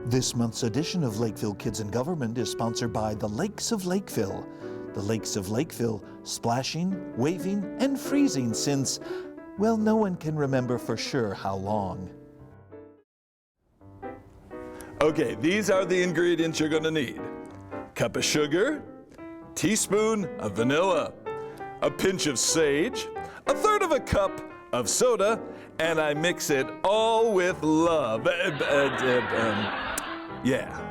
This month's edition of Lakeville Kids in Government is sponsored by the Lakes of Lakeville. The Lakes of Lakeville, splashing, waving, and freezing since, well, no one can remember for sure how long. Okay, these are the ingredients you're gonna need. Cup of sugar, teaspoon of vanilla, a pinch of sage, a third of a cup of soda, and I mix it all with love. Yeah.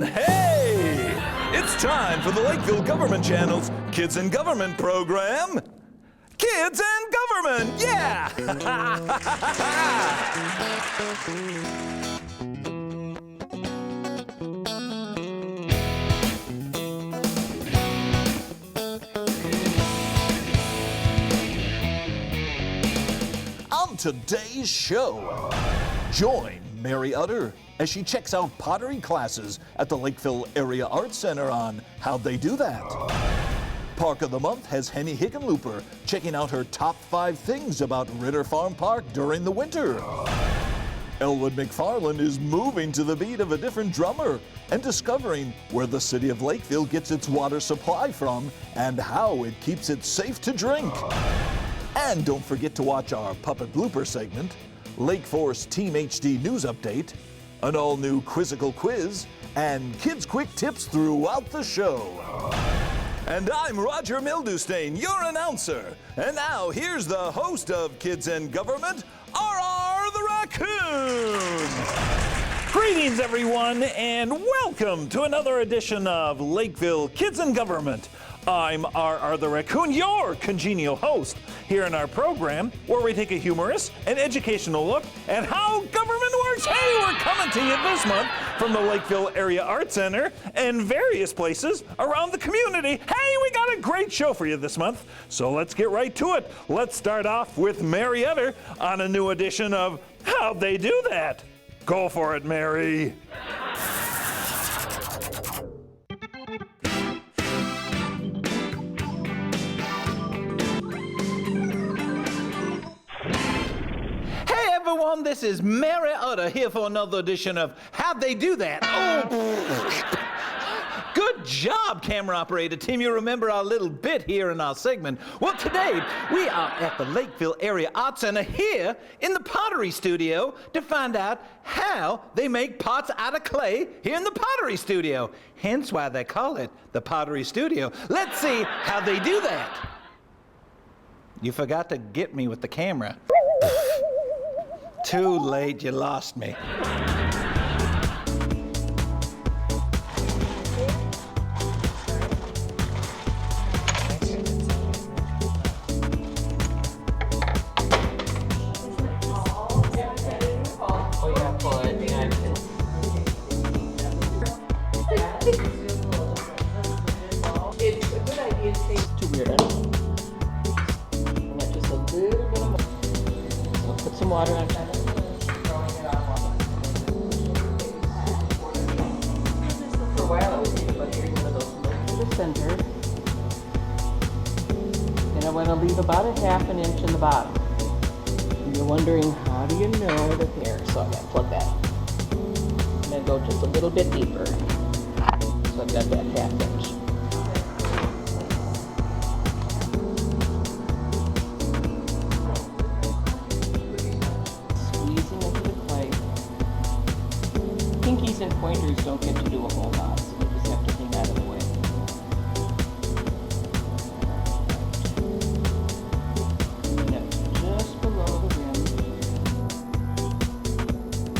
Hey! It's time for the Lakeville Government Channel's Kids in Government program. Kids in Government, yeah! On today's show, join Mary Utter as she checks out pottery classes at the Lakeville Area Arts Center on how they do that. Park of the Month has Henny Hickenlooper checking out her top 5 things about Ritter Farm Park during the winter. Elwood McFarland is moving to the beat of a different drummer and discovering where the city of Lakeville gets its water supply from and how it keeps it safe to drink. And don't forget to watch our Puppet Blooper segment, Lake Forest Team HD News Update, an all-new quizzical quiz, and kids' quick tips throughout the show. And I'm Roger Mildewstain, your announcer. And now here's the host of Kids in Government, RR the Raccoon. Greetings, everyone, and welcome to another edition of Lakeville Kids in Government. I'm RR the Raccoon, your congenial host, here in our program where we take a humorous and educational look at how government works. Hey, we're coming to you this month from the Lakeville Area Arts Center and various places around the community. Hey, we got a great show for you this month, so let's get right to it. Let's start off with Mary Utter on a new edition of How'd They Do That? Go for it, Mary. Everyone, this is Mary Utter here for another edition of How'd They Do That? Oh, good job, camera operator Tim. You remember our little bit here in our segment. Well, today we are at the Lakeville Area Arts Center here in the pottery studio to find out how they make pots out of clay here in the pottery studio. Hence why they call it the pottery studio. Let's see how they do that. You forgot to get me with the camera. Too late, you lost me. It's a good idea to take too weird. And just a little bit of water. So put some water on that. For a while I was thinking about getting one of those to the center. And I want to leave about a half an inch in the bottom. And you're wondering, how do you know the hair? So I'm going to plug that. I'm going to go just a little bit deeper. So I've got that half inch. Squeezing into the clay. Pinkies and pointers don't get to do a whole lot, so you just have to clean that out of the way. Clean it just below the rim.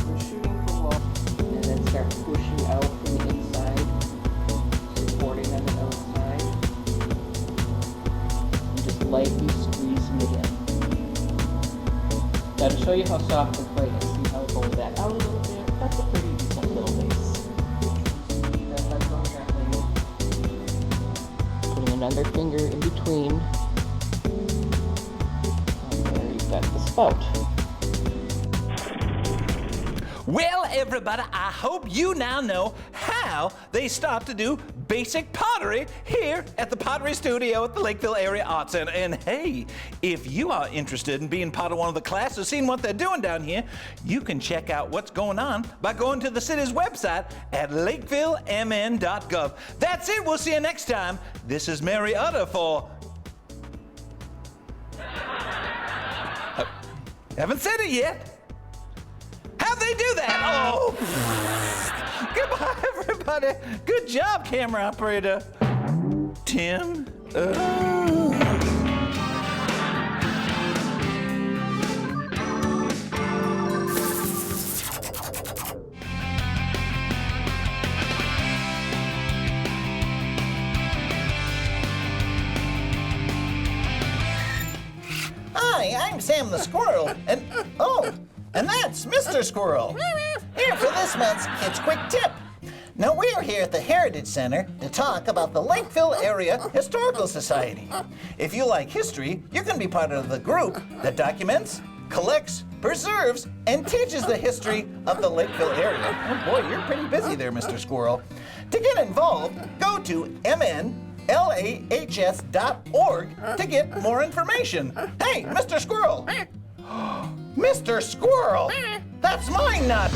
We're shooting for wall, and then start pushing out from the inside, supporting on the outside, and just lightly squeezing it in. Now to show you how soft the clay is, see how it holds that out a little bit. That's a pretty decent little base. That's going gently. Putting another finger in between. And there you've got the spout. Well, everybody, I hope you now know how now they start to do basic pottery here at the Pottery Studio at the Lakeville Area Arts Center. And hey, if you are interested in being part of one of the classes, seeing what they're doing down here, you can check out what's going on by going to the city's website at lakevillemn.gov. That's it. We'll see you next time. This is Mary Utter for... haven't said it yet. How'd they do that? Oh, goodbye, everybody. Good job, camera operator. Tim. Hi, I'm Sam the Squirrel, and that's Mr. Squirrel. Here for this month's Kids Quick Tip. Now we're here at the Heritage Center to talk about the Lakeville Area Historical Society. If you like history, you can be part of the group that documents, collects, preserves, and teaches the history of the Lakeville area. Oh boy, you're pretty busy there, Mr. Squirrel. To get involved, go to mnlahs.org to get more information. Hey, Mr. Squirrel! Mr. Squirrel! That's my nut!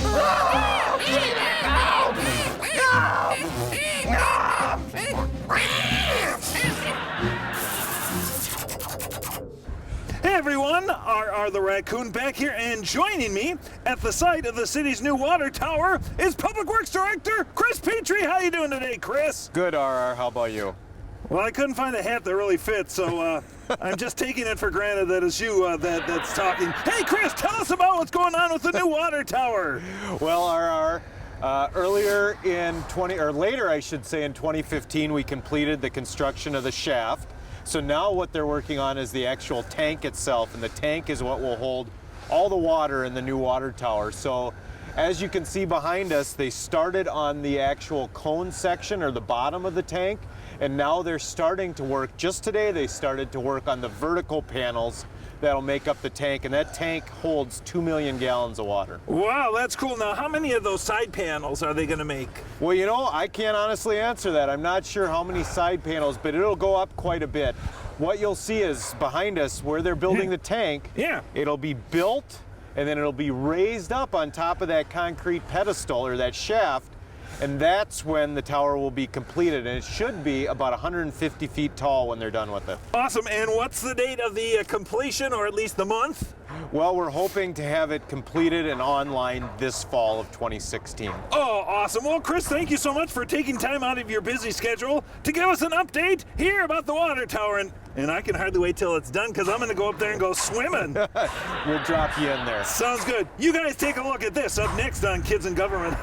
Hey everyone, R the Raccoon back here, and joining me at the site of the city's new water tower is Public Works Director Chris Petrie. How you doing today, Chris? Good, RR. How about you? Well, I couldn't find a hat that really fits, so I'm just taking it for granted that it's you that's talking. Hey, Chris, tell us about what's going on with the new water tower. Well, RR, earlier in later, I should say, in 2015, we completed the construction of the shaft. So now what they're working on is the actual tank itself, and the tank is what will hold all the water in the new water tower. So as you can see behind us, they started on the actual cone section, or the bottom of the tank, and now they're starting to work, just today they started to work on the vertical panels that'll make up the tank, and that tank holds 2 million gallons of water. Wow, that's cool. Now, how many of those side panels are they going to make? Well, you know, I can't honestly answer that. I'm not sure how many side panels, but it'll go up quite a bit. What you'll see is behind us, where they're building the tank, it'll be built, and then it'll be raised up on top of that concrete pedestal, or that shaft, and that's when the tower will be completed, and it should be about 150 feet tall when they're done with it. Awesome, and what's the date of the completion, or at least the month? Well, we're hoping to have it completed and online this fall of 2016. Oh, awesome. Well, Chris, thank you so much for taking time out of your busy schedule to give us an update here about the water tower, and I can hardly wait till it's done, because I'm going to go up there and go swimming. We'll drop you in there. Sounds good. You guys take a look at this up next on Kids in Government.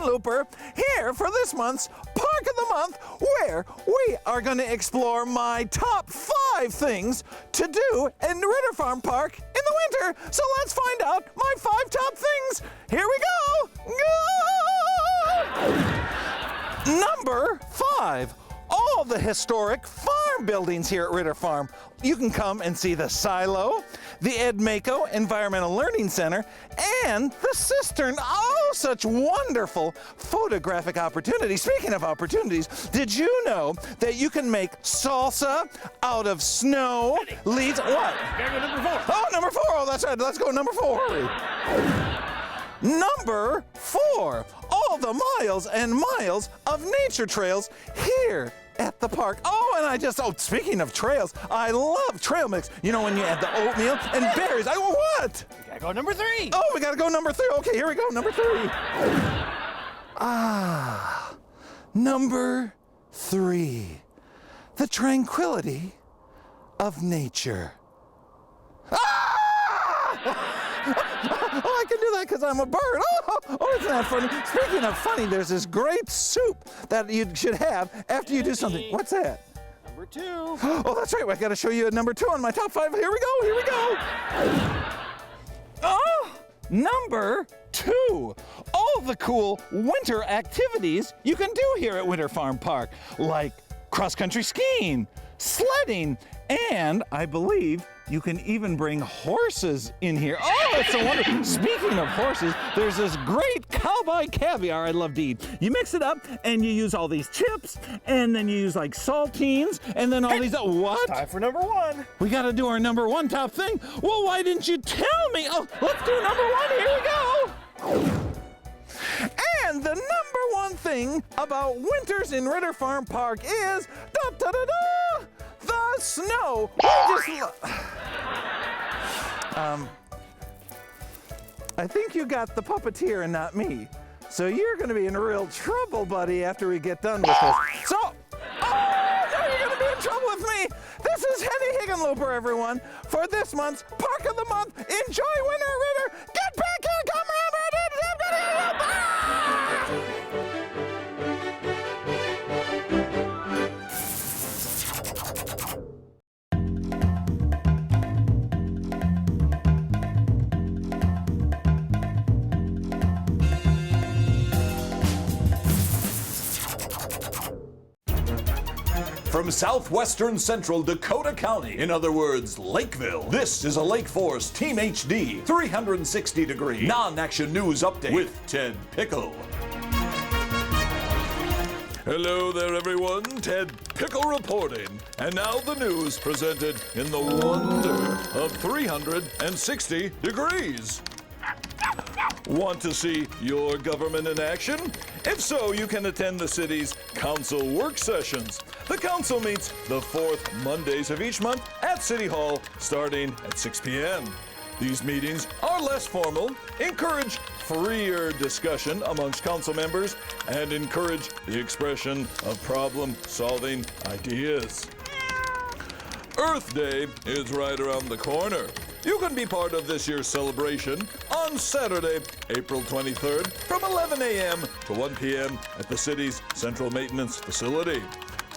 Looper here for this month's Park of the Month, where we are going to explore my top 5 things to do in Ritter Farm Park in the winter. So let's find out my 5 top things. Here we go. Number 5. All the historic farm buildings here at Ritter Farm. You can come and see the silo, the Ed Mako Environmental Learning Center, and the cistern. Oh, such wonderful photographic opportunities. Speaking of opportunities, did you know that you can make salsa out of snow, leaves? What? Gotta go number 4. Oh, number 4. Oh, that's right. Let's go number 4. Number 4, all the miles and miles of nature trails here at the park. Oh, speaking of trails, I love trail mix. You know, when you add the oatmeal and berries. What? We gotta go number 3. Oh, we gotta go number 3. Okay, here we go, number 3. Number 3, the tranquility of nature. Oh, I can do that because I'm a bird. Oh, isn't that funny? Speaking of funny, there's this great soup that you should have after you do something. What's that? Number 2. Oh, that's right. I got to show you a number 2 on my top 5. Here we go. Here we go. Oh, number 2. All the cool winter activities you can do here at Winter Farm Park, like cross-country skiing, sledding, and I believe you can even bring horses in here. Oh, that's so wonderful. Speaking of horses, there's this great cowboy caviar I love to eat. You mix it up and you use all these chips, and then you use like saltines, and then all these, what? Time for number 1. We gotta do our number 1 top thing. Well, why didn't you tell me? Oh, let's do number 1, here we go. And the number 1 thing about winters in Ritter Farm Park is, da-da-da-da, the snow. I think you got the puppeteer and not me. So you're gonna be in real trouble, buddy, after we get done with this. So, now you're gonna be in trouble with me. This is Henny Higginlooper, everyone, for this month's Park of the Month. Enjoy Winter Ritter. Get back here, come around. From southwestern central Dakota County, in other words, Lakeville, this is a Lake Force Team HD 360-degree non-action news update with Ted Pickle. Hello there, everyone. Ted Pickle reporting. And now the news presented in the wonder of 360 degrees. Want to see your government in action? If so, you can attend the city's council work sessions. The council meets the 4th Mondays of each month at City Hall, starting at 6 p.m. These meetings are less formal, encourage freer discussion amongst council members, and encourage the expression of problem-solving ideas. Earth Day is right around the corner. You can be part of this year's celebration on Saturday, April 23rd from 11 a.m. to 1 p.m. at the city's central maintenance facility.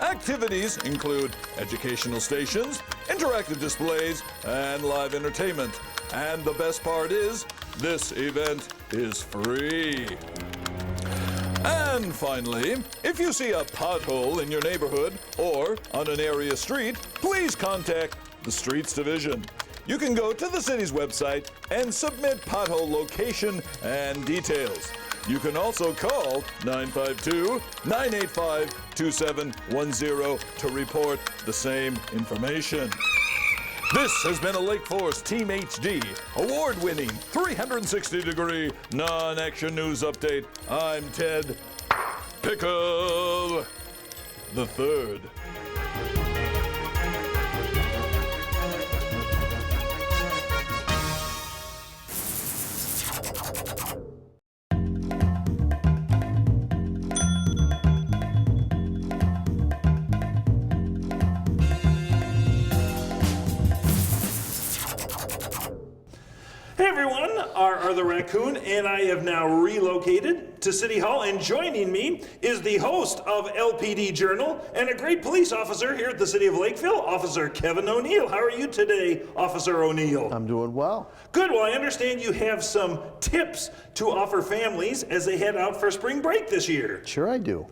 Activities include educational stations, interactive displays, and live entertainment. And the best part is, this event is free. And finally, if you see a pothole in your neighborhood or on an area street, please contact the Streets Division. You can go to the city's website and submit pothole location and details. You can also call 952-985-2710 to report the same information. This has been a Lake Force Team HD, award-winning 360-degree non-action news update. I'm Ted Pickle the Third. Hey everyone, R the Raccoon, and I have now relocated to City Hall, and joining me is the host of LPD Journal and a great police officer here at the City of Lakeville, Officer Kevin O'Neill. How are you today, Officer O'Neill? I'm doing well. Good. Well, I understand you have some tips to offer families as they head out for spring break this year. Sure I do.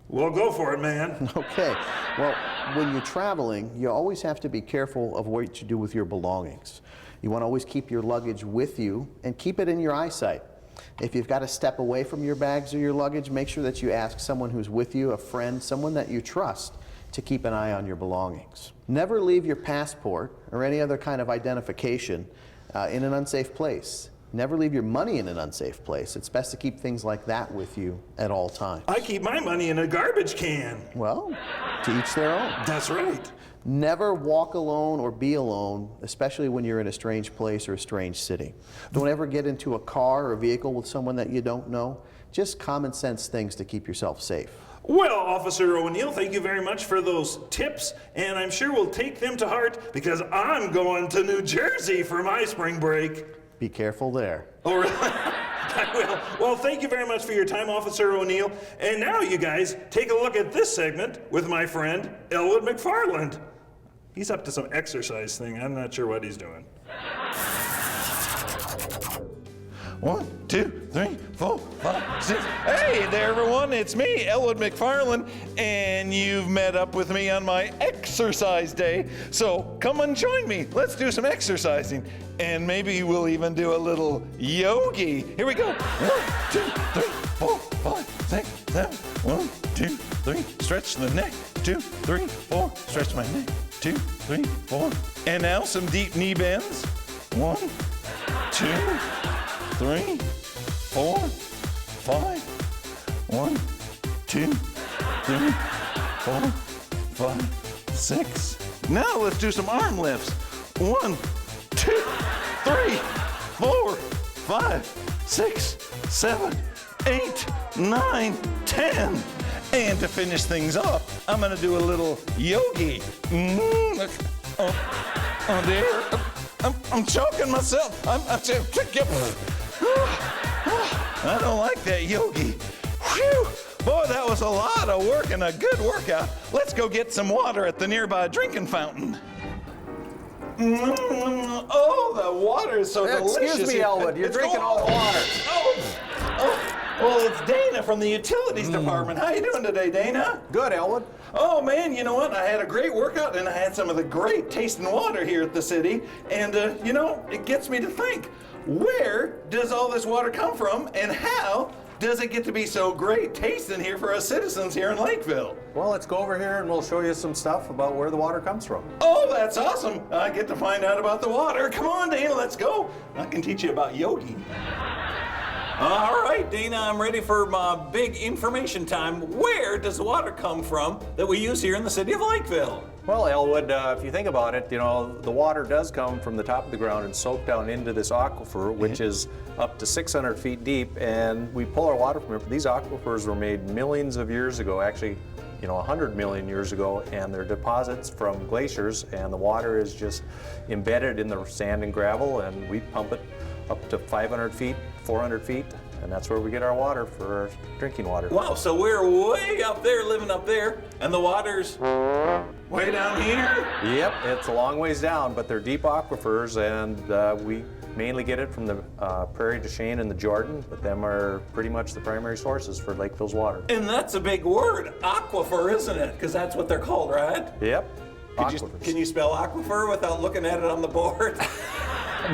Well, go for it, man. Okay. Well, when you're traveling, you always have to be careful of what you do with your belongings. You want to always keep your luggage with you and keep it in your eyesight. If you've got to step away from your bags or your luggage, make sure that you ask someone who's with you, a friend, someone that you trust, to keep an eye on your belongings. Never leave your passport or any other kind of identification in an unsafe place. Never leave your money in an unsafe place. It's best to keep things like that with you at all times. I keep my money in a garbage can. Well, to each their own. That's right. Never walk alone or be alone, especially when you're in a strange place or a strange city. Don't ever get into a car or a vehicle with someone that you don't know. Just common sense things to keep yourself safe. Well, Officer O'Neill, thank you very much for those tips, and I'm sure we'll take them to heart because I'm going to New Jersey for my spring break. Be careful there. Oh, really? I will. Well, thank you very much for your time, Officer O'Neill. And now, you guys, take a look at this segment with my friend, Elwood McFarland. He's up to some exercise thing. I'm not sure what he's doing. 1, 2, 3, 4, 5, 6. Hey there, everyone. It's me, Elwood McFarland, and you've met up with me on my exercise day. So come and join me. Let's do some exercising, and maybe we'll even do a little yogi. Here we go. 1, 2, 3, 4, 5, 6, 7. 1, 2, 3. Stretch the neck. 2, 3, 4. Stretch my neck. 2, 3, 4. And now some deep knee bends. 1, 2, 3, 4, 5. 1, 2, 3, 4, 5, 6. Now let's do some arm lifts. 1, 2, 3, 4, 5, 6, 7, 8, 9, 10. And to finish things up, I'm gonna do a little yogi. Oh dear. I'm choking myself. I don't like that yogi. Whew. Boy, that was a lot of work and a good workout. Let's go get some water at the nearby drinking fountain. Oh, the water is so delicious. Excuse me, Elwood, you're drinking all the water. Well, it's Dana from the utilities department. How you doing today, Dana? Good, Elwood. Oh man, you know what? I had a great workout and I had some of the great tasting water here at the city. And you know, it gets me to think, where does all this water come from and how does it get to be so great tasting here for us citizens here in Lakeville? Well, let's go over here and we'll show you some stuff about where the water comes from. Oh, that's awesome. I get to find out about the water. Come on, Dana, let's go. I can teach you about yogi. All right, Dana, I'm ready for my big information time. Where does the water come from that we use here in the city of Lakeville? Well, Elwood, if you think about it, you know, the water does come from the top of the ground and soak down into this aquifer, which is up to 600 feet deep, and we pull our water from it. These aquifers were made millions of years ago, actually, you know, 100 million years ago, and they're deposits from glaciers, and the water is just embedded in the sand and gravel, and we pump it up to 500 feet, 400 feet, and that's where we get our water for our drinking water. Wow, so we're way up there, living up there, and the water's way down here? Yep, it's a long ways down, but they're deep aquifers, and we mainly get it from the Prairie du Chien and the Jordan, but them are pretty much the primary sources for Lakeville's water. And that's a big word, aquifer, isn't it? Because that's what they're called, right? Yep. Can you spell aquifer without looking at it on the board?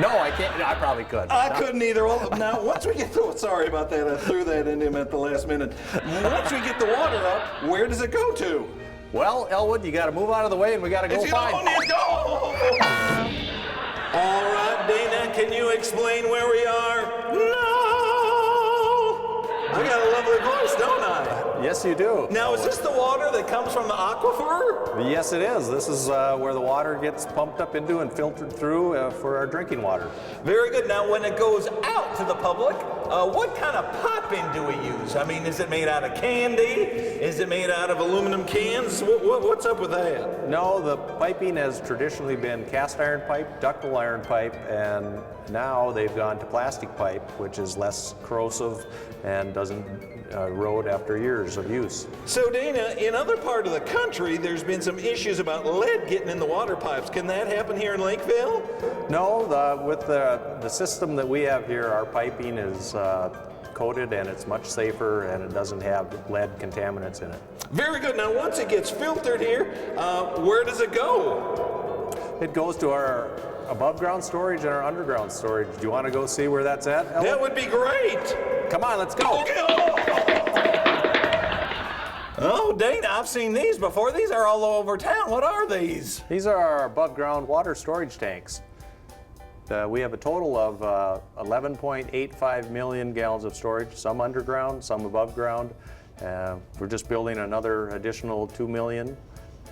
No, I can't. I probably could. I couldn't either. Well, now, once we get the, sorry about that, I threw that in him at the last minute. Once we get the water up, where does it go to? Well, Elwood, you got to move out of the way, and we got to go find. Go! All right, Dana, can you explain where we are? No! I got a lovely voice, don't I? Yes, you do. Now, is this the water that comes from the aquifer? Yes, it is. This is where the water gets pumped up into and filtered through for our drinking water. Very good. Now, when it goes out to the public, what kind of piping do we use? I mean, is it made out of candy? Is it made out of aluminum cans? What's up with that? No, the piping has traditionally been cast iron pipe, ductile iron pipe, and now they've gone to plastic pipe, which is less corrosive and doesn't erode after years of use. So Dana, in other part of the country, there's been some issues about lead getting in the water pipes. Can that happen here in Lakeville? No, with the system that we have here, our piping is coated and it's much safer and it doesn't have lead contaminants in it. Very good. Now, once it gets filtered here, where does it go? It goes to our above ground storage and our underground storage. Do you want to go see where that's at, Ellen? That would be great. Come on, let's go. Oh, Dana, I've seen these before. These are all over town. What are these? These are our above ground water storage tanks. We have a total of 11.85 million gallons of storage, some underground, some above ground. We're just building another additional 2 million,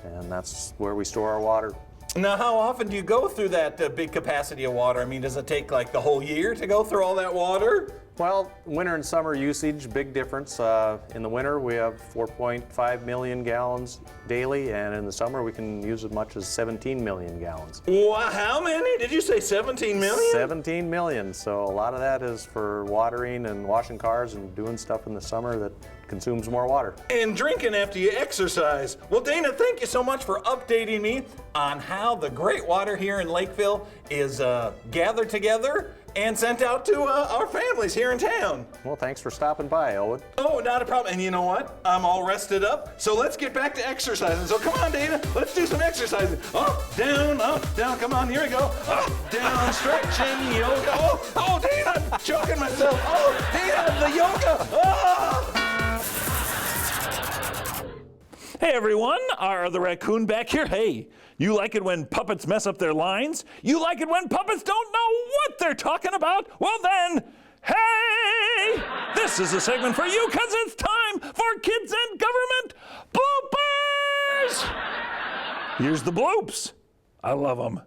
and that's where we store our water. Now, how often do you go through that big capacity of water? I mean, does it take like the whole year to go through all that water? Well, winter and summer usage, big difference. In the winter, we have 4.5 million gallons daily, and in the summer, we can use as much as 17 million gallons. Wow, how many? Did you say 17 million? 17 million, so a lot of that is for watering and washing cars and doing stuff in the summer that consumes more water. And drinking after you exercise. Well, Dana, thank you so much for updating me on how the great water here in Lakeville is gathered together and sent out to our families here in town. Well, thanks for stopping by, Elwood. Oh, not a problem. And you know what? I'm all rested up, so let's get back to exercising. So come on, Dana, let's do some exercising. Up, down, come on, here we go. Up, down, stretching, yoga. Oh, Dana, I'm choking myself. Oh, Dana, the yoga. Oh. Hey everyone, R the Raccoon back here. Hey, you like it when puppets mess up their lines? You like it when puppets don't know what they're talking about? Well then, hey! This is a segment for you because it's time for Kids and Government Bloopers! Here's the bloops. I love them.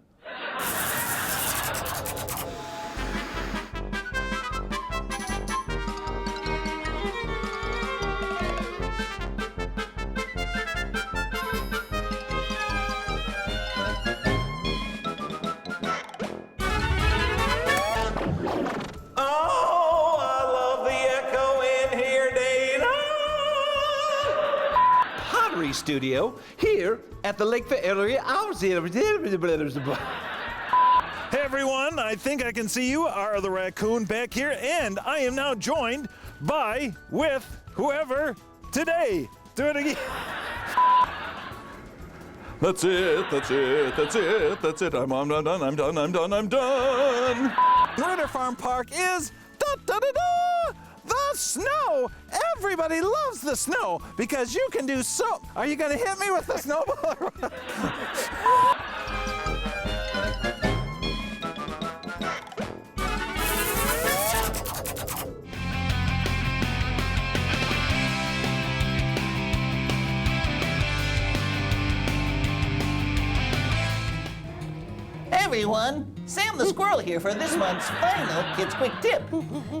Studio here at the Lakeville area. Hey everyone, I think I can see you, R the Raccoon, back here, and I am now joined with whoever today. Do it again. That's it. I'm done. Ritter Farm Park is the snow. Everybody loves the snow because you can do so. Are you going to hit me with the snowball? Everyone, Sam the Squirrel here for this month's final Kids Quick Tip.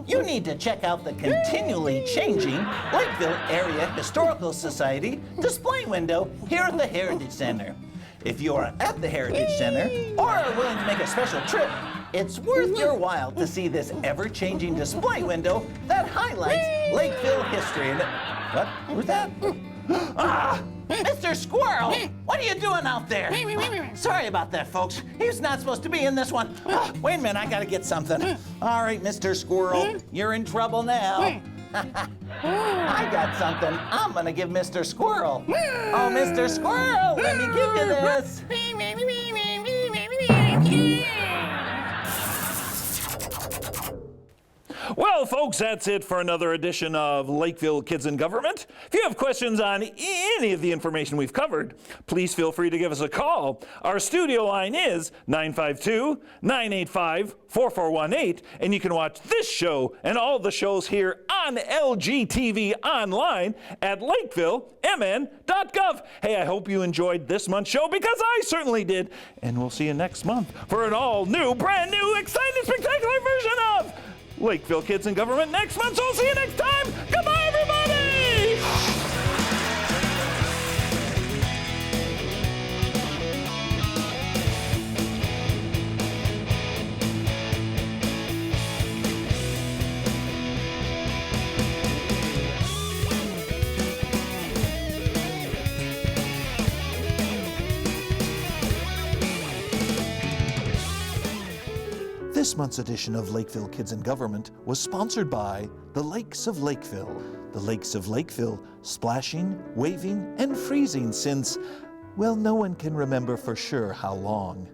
You need to check out the continually changing Lakeville Area Historical Society display window here at the Heritage Center. If you are at the Heritage Center or are willing to make a special trip, it's worth your while to see this ever-changing display window that highlights Lakeville history. What? Who's that? Ah! Mr. Squirrel, what are you doing out there? Sorry about that, folks. He was not supposed to be in this one. Wait a minute, I gotta get something. All right, Mr. Squirrel, you're in trouble now. I got something I'm gonna give Mr. Squirrel. Oh, Mr. Squirrel, let me give you this. Well, folks, that's it for another edition of Lakeville Kids in Government. If you have questions on any of the information we've covered, please feel free to give us a call. Our studio line is 952-985-4418, and you can watch this show and all the shows here on LGTV online at lakeville.mn.gov. Hey, I hope you enjoyed this month's show because I certainly did, and we'll see you next month for an all-new, brand-new, exciting, spectacular version of Lakeville Kids in Government next month, so I'll see you next time. Goodbye, everybody! This month's edition of Lakeville Kids in Government was sponsored by the Lakes of Lakeville. The Lakes of Lakeville, splashing, waving, and freezing since, well, no one can remember for sure how long.